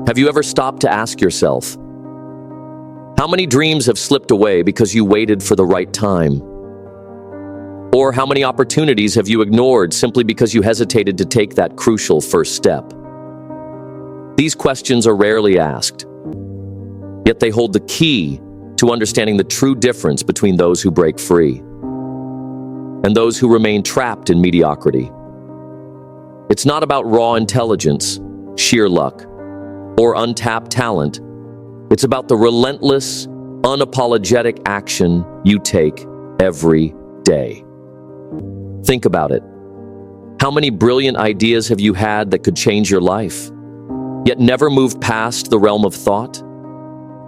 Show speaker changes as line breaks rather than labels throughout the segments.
Have you ever stopped to ask yourself, how many dreams have slipped away because you waited for the right time? Or how many opportunities have you ignored simply because you hesitated to take that crucial first step? These questions are rarely asked, yet they hold the key to understanding the true difference between those who break free and those who remain trapped in mediocrity. It's not about raw intelligence, sheer luck, or untapped talent. It's about the relentless, unapologetic action you take every day. Think about it. How many brilliant ideas have you had that could change your life, yet never moved past the realm of thought?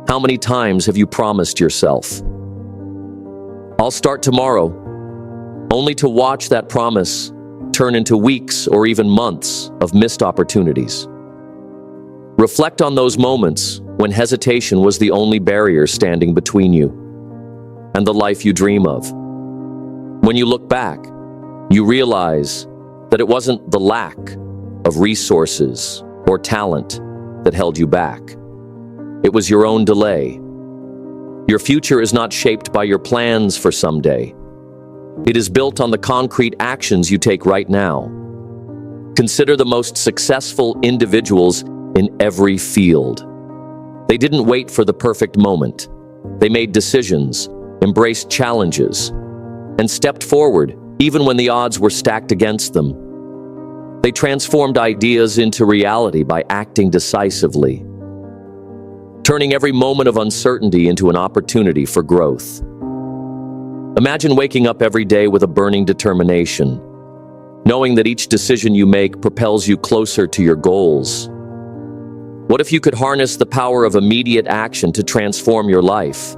How many times have you promised yourself, I'll start tomorrow, only to watch that promise turn into weeks or even months of missed opportunities? Reflect on those moments when hesitation was the only barrier standing between you and the life you dream of. When you look back, you realize that it wasn't the lack of resources or talent that held you back. It was your own delay. Your future is not shaped by your plans for someday. It is built on the concrete actions you take right now. Consider the most successful individuals in every field. They didn't wait for the perfect moment. They made decisions, embraced challenges, and stepped forward even when the odds were stacked against them. They transformed ideas into reality by acting decisively, turning every moment of uncertainty into an opportunity for growth. Imagine waking up every day with a burning determination, knowing that each decision you make propels you closer to your goals. What if you could harness the power of immediate action to transform your life,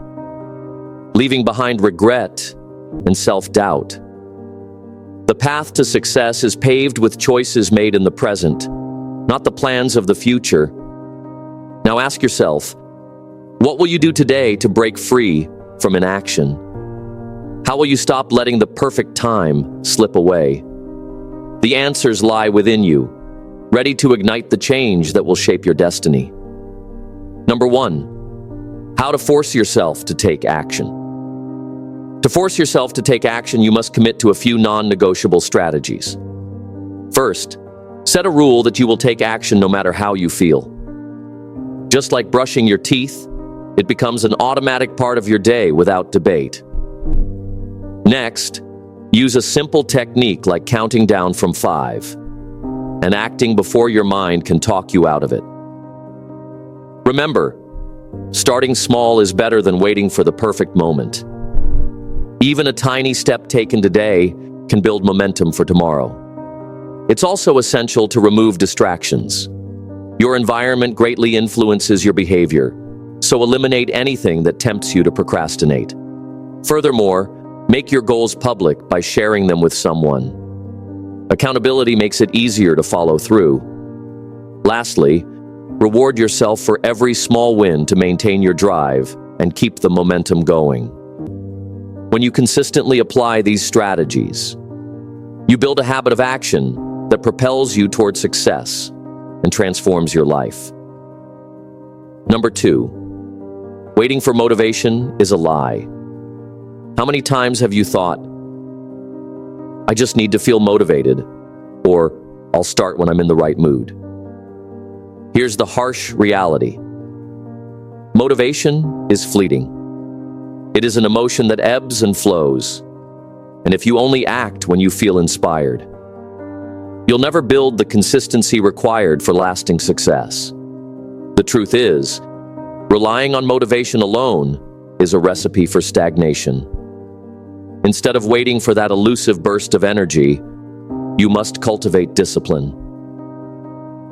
leaving behind regret and self-doubt? The path to success is paved with choices made in the present, not the plans of the future. Now ask yourself, what will you do today to break free from inaction? How will you stop letting the perfect time slip away? The answers lie within you, ready to ignite the change that will shape your destiny. Number 1, how to force yourself to take action. To force yourself to take action, you must commit to a few non-negotiable strategies. First, set a rule that you will take action no matter how you feel. Just like brushing your teeth, it becomes an automatic part of your day without debate. Next, use a simple technique like counting down from 5 and acting before your mind can talk you out of it. Remember, starting small is better than waiting for the perfect moment. Even a tiny step taken today can build momentum for tomorrow. It's also essential to remove distractions. Your environment greatly influences your behavior, so eliminate anything that tempts you to procrastinate. Furthermore, make your goals public by sharing them with someone. Accountability makes it easier to follow through. Lastly, reward yourself for every small win to maintain your drive and keep the momentum going. When you consistently apply these strategies, you build a habit of action that propels you toward success and transforms your life. Number 2, waiting for motivation is a lie. How many times have you thought, I just need to feel motivated, or I'll start when I'm in the right mood? Here's the harsh reality. Motivation is fleeting. It is an emotion that ebbs and flows, and if you only act when you feel inspired, you'll never build the consistency required for lasting success. The truth is, relying on motivation alone is a recipe for stagnation. Instead of waiting for that elusive burst of energy, you must cultivate discipline.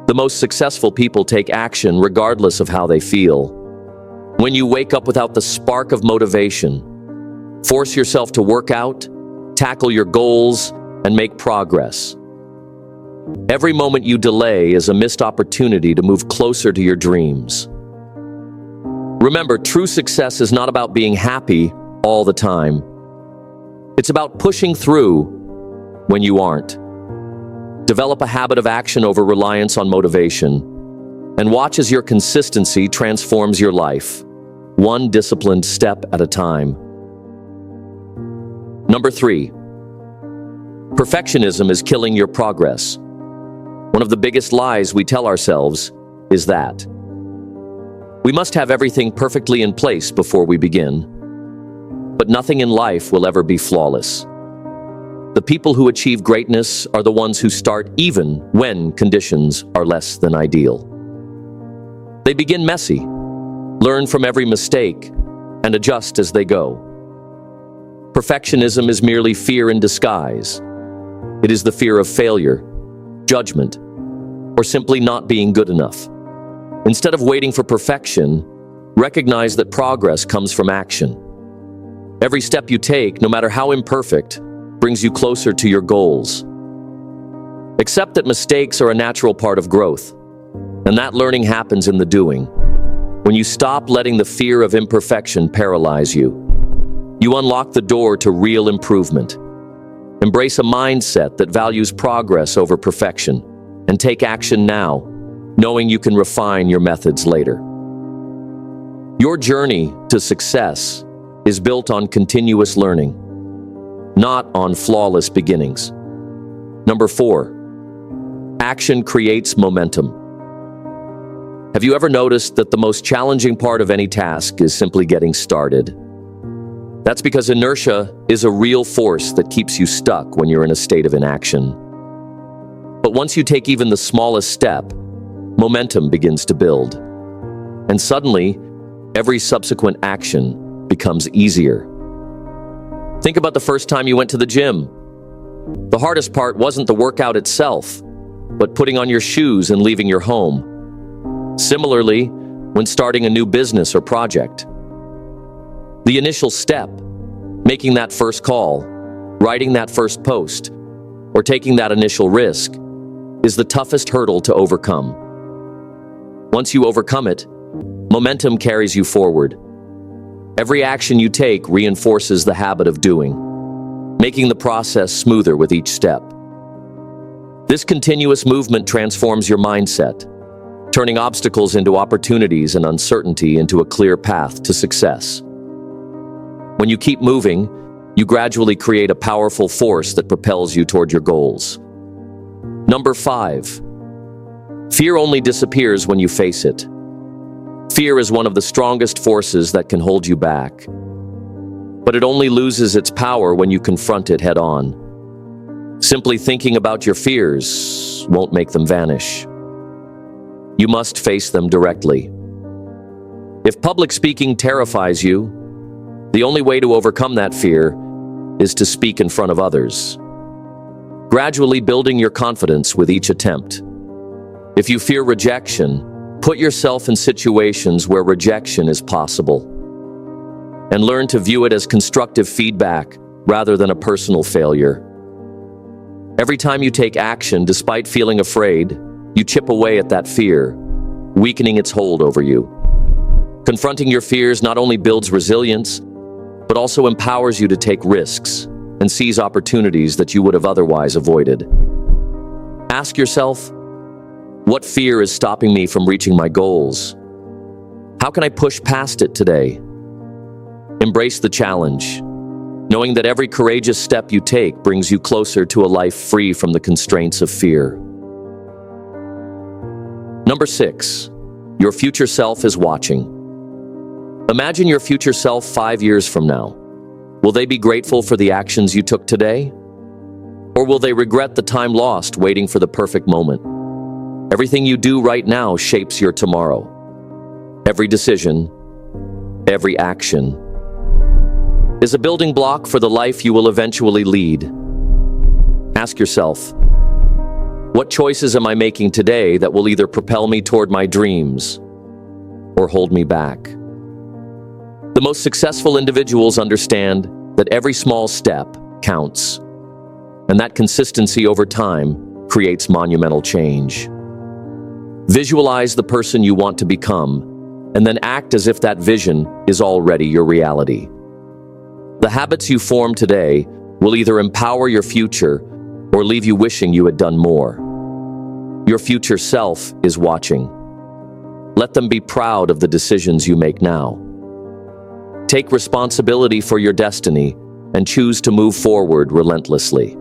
The most successful people take action regardless of how they feel. When you wake up without the spark of motivation, force yourself to work out, tackle your goals, and make progress. Every moment you delay is a missed opportunity to move closer to your dreams. Remember, true success is not about being happy all the time. It's about pushing through when you aren't. Develop a habit of action over reliance on motivation, And watch as your consistency transforms your life, one disciplined step at a time. Number 3, perfectionism is killing your progress. One of the biggest lies we tell ourselves is that we must have everything perfectly in place before we begin. But nothing in life will ever be flawless. The people who achieve greatness are the ones who start even when conditions are less than ideal. They begin messy, learn from every mistake, and adjust as they go. Perfectionism is merely fear in disguise. It is the fear of failure, judgment, or simply not being good enough. Instead of waiting for perfection, recognize that progress comes from action. Every step you take, no matter how imperfect, brings you closer to your goals. Accept that mistakes are a natural part of growth, and that learning happens in the doing. When you stop letting the fear of imperfection paralyze you, you unlock the door to real improvement. Embrace a mindset that values progress over perfection, and take action now, knowing you can refine your methods later. Your journey to success is built on continuous learning, not on flawless beginnings. Number 4, action creates momentum. Have you ever noticed that the most challenging part of any task is simply getting started? That's because inertia is a real force that keeps you stuck when you're in a state of inaction. But once you take even the smallest step, momentum begins to build. And suddenly, every subsequent action becomes easier. Think about the first time you went to the gym. The hardest part wasn't the workout itself, but putting on your shoes and leaving your home. Similarly, when starting a new business or project, the initial step, making that first call, writing that first post, or taking that initial risk, is the toughest hurdle to overcome. Once you overcome it, momentum carries you forward. Every action you take reinforces the habit of doing, making the process smoother with each step. This continuous movement transforms your mindset, turning obstacles into opportunities and uncertainty into a clear path to success. When you keep moving, you gradually create a powerful force that propels you toward your goals. Number 5, fear only disappears when you face it. Fear is one of the strongest forces that can hold you back. But it only loses its power when you confront it head-on. Simply thinking about your fears won't make them vanish. You must face them directly. If public speaking terrifies you, the only way to overcome that fear is to speak in front of others, gradually building your confidence with each attempt. If you fear rejection, put yourself in situations where rejection is possible, and learn to view it as constructive feedback rather than a personal failure. Every time you take action despite feeling afraid, you chip away at that fear, weakening its hold over you. Confronting your fears not only builds resilience, but also empowers you to take risks and seize opportunities that you would have otherwise avoided. Ask yourself, what fear is stopping me from reaching my goals? How can I push past it today? Embrace the challenge, knowing that every courageous step you take brings you closer to a life free from the constraints of fear. Number 6, your future self is watching. Imagine your future self 5 years from now. Will they be grateful for the actions you took today? Or will they regret the time lost waiting for the perfect moment? Everything you do right now shapes your tomorrow. Every decision, every action, is a building block for the life you will eventually lead. Ask yourself, what choices am I making today that will either propel me toward my dreams or hold me back? The most successful individuals understand that every small step counts, and that consistency over time creates monumental change. Visualize the person you want to become, and then act as if that vision is already your reality. The habits you form today will either empower your future or leave you wishing you had done more. Your future self is watching, Let them be proud of the decisions you make now. Take responsibility for your destiny and choose to move forward relentlessly.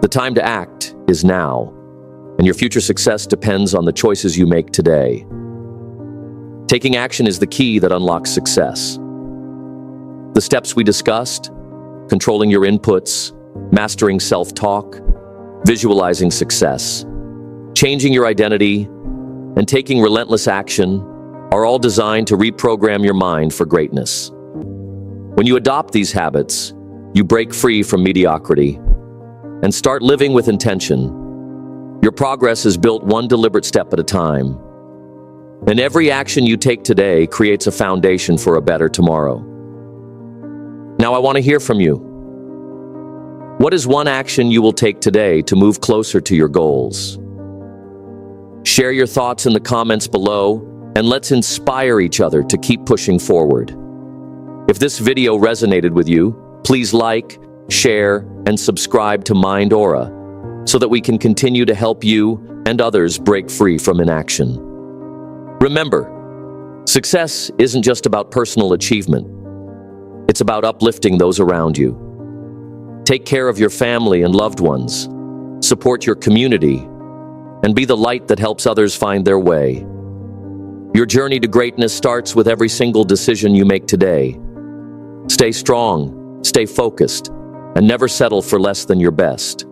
The time to act is now, and your future success depends on the choices you make today. Taking action is the key that unlocks success. The steps we discussed, controlling your inputs, mastering self-talk, visualizing success, changing your identity, and taking relentless action are all designed to reprogram your mind for greatness. When you adopt these habits, you break free from mediocrity and start living with intention. Your progress is built one deliberate step at a time, and every action you take today creates a foundation for a better tomorrow. Now I want to hear from you. What is one action you will take today to move closer to your goals? Share your thoughts in the comments below, and let's inspire each other to keep pushing forward. If this video resonated with you, please like, share, and subscribe to Mind Aura so that we can continue to help you and others break free from inaction. Remember, success isn't just about personal achievement. It's about uplifting those around you. Take care of your family and loved ones, support your community, and be the light that helps others find their way. Your journey to greatness starts with every single decision you make today. Stay strong, stay focused, and never settle for less than your best.